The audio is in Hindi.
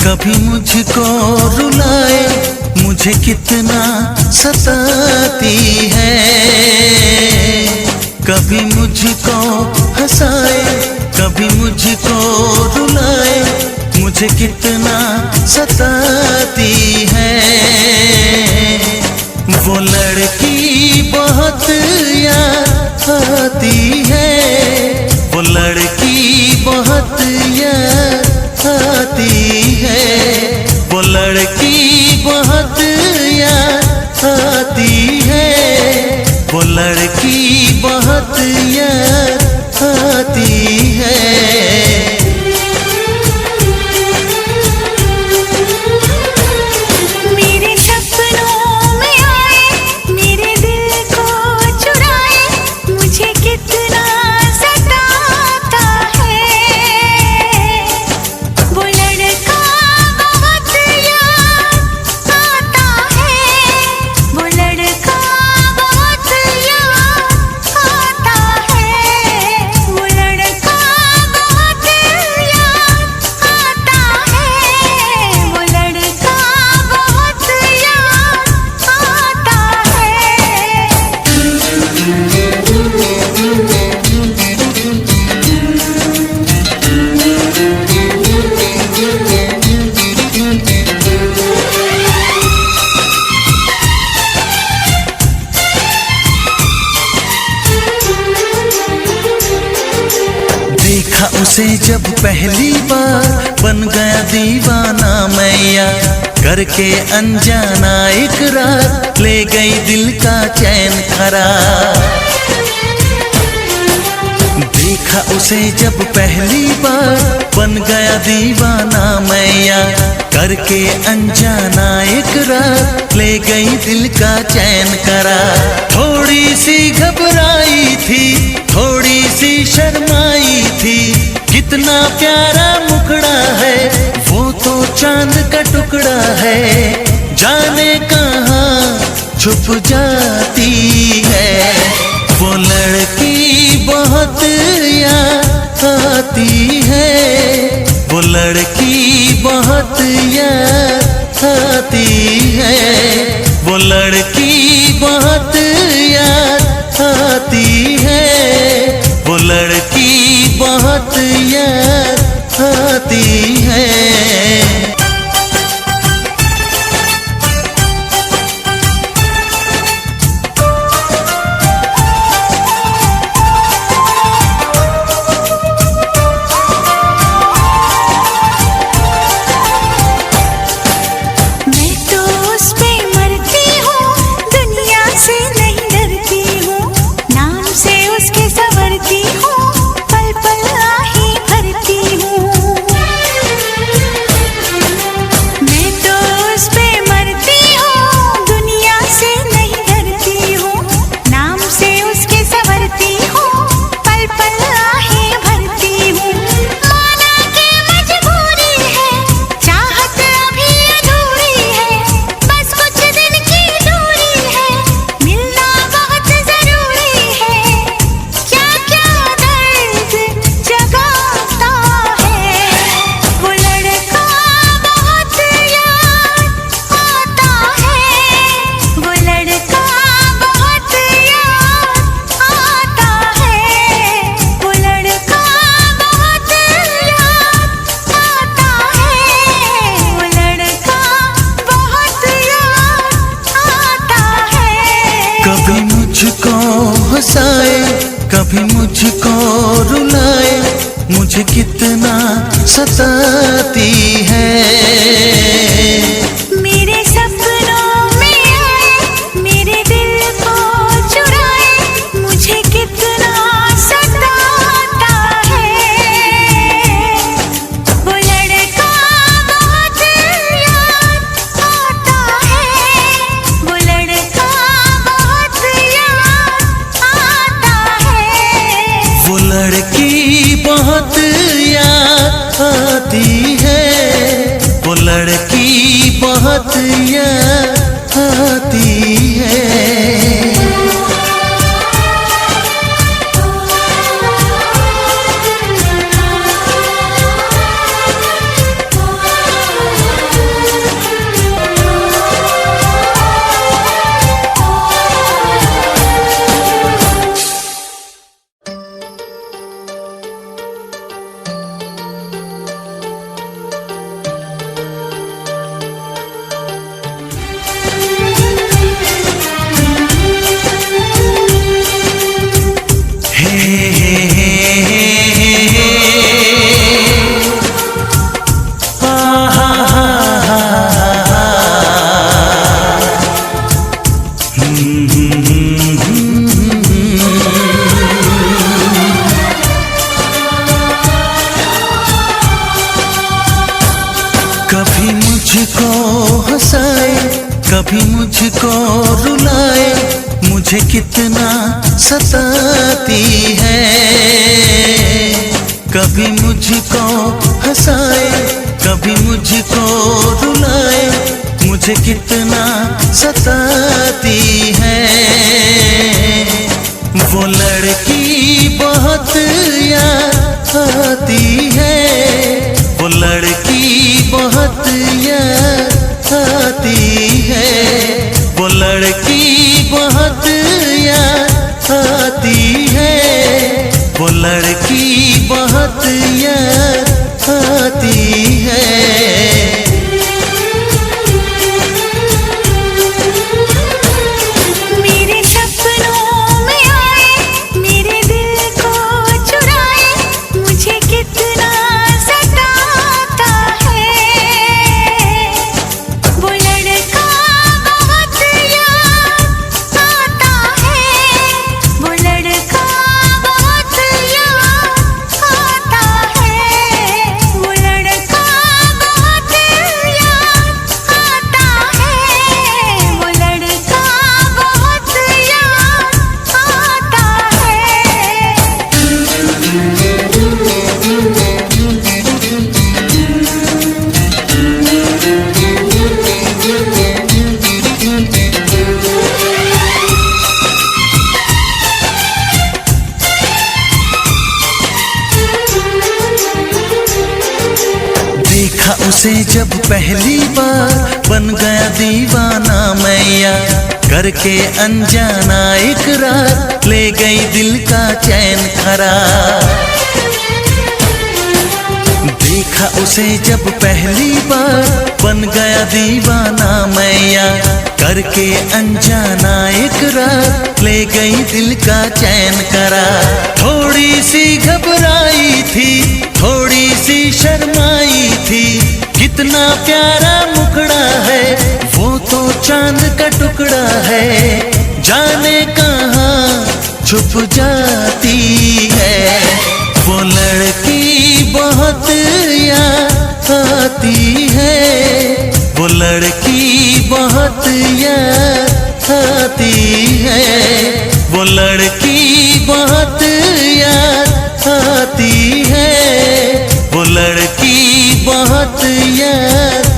कभी मुझको रुलाए, मुझे कितना सताती है। कभी मुझको हंसाए, कभी मुझको रुलाए, मुझे कितना सताती है। वो लड़की बहुत याद आती है, वो लड़की बहुत याद आती है, वो लड़की बहुत याद आती है, वो लड़की बहुत याद आती है। देखा उसे जब पहली बार, बन गया दीवाना मैया, करके अनजाना इकरार, ले गई दिल का चैन करार। देखा उसे जब पहली बार, बन गया दीवाना मैया, करके अनजाना इकरार, ले गई दिल का चैन करार। थोड़ी सी घबराई थी, थोड़ी सी शर्माई थी, कितना प्यारा मुखड़ा है, वो तो चांद का टुकड़ा है, जाने कहाँ छुप जाती है। वो लड़की बहुत याद आती है, वो लड़की बहुत याद आती है, वो लड़की बहुत याद आती है, वो लड़की बहुत याद आती है। कभी मुझको हंसाए, कभी मुझको रुलाए, मुझे कितना सताती है। मेरे सपनों में आए, मेरे दिल को चुराए, मुझे कितना सताता है। वो लड़का बहुत याद आता है, वो लड़का बहुत याद आता है। वो लड़की बहुत याद आती है, वो लड़की बहुत याद आती है। कभी मुझको हंसाए, कभी मुझको रुलाए, मुझे कितना सताती है। कभी मुझको हंसाए, कभी मुझको रुलाए, मुझे कितना सताती है। वो लड़की बहुत याद आती है, वो लड़की बहुत याद आती है, वो लड़की बहुत याद आती है, वो लड़की बहुत याद आती है। मेरे सपनों में आए, मेरे दिल को चुराए, मुझे कितना सताता है। वो लड़का बहुत याद आता है, वो लड़का बहुत याद आता है, वो लड़का बहुत याद आता है, वो लड़का बहुत याद आता देखा उसे जब पहली बार, बन गया दीवाना मैया। करके अनजाना इकरार, ले गई दिल का चैन करार। देखा उसे जब पहली बार, बन गया दीवाना मैया। करके अनजाना इकरार, ले गई दिल का चैन करार। थोड़ी सी घबराई थी, थोड़ी सी शर्माई थी, कितना प्यारा मुखड़ा है, वो तो चांद का टुकड़ा है। जाने कहाँ छुप जाती है, वो लड़की बहुत याद आती है, वो लड़की बहुत याद आती है, वो लड़की बहुत याद आती है, वो लड़की बहुत याद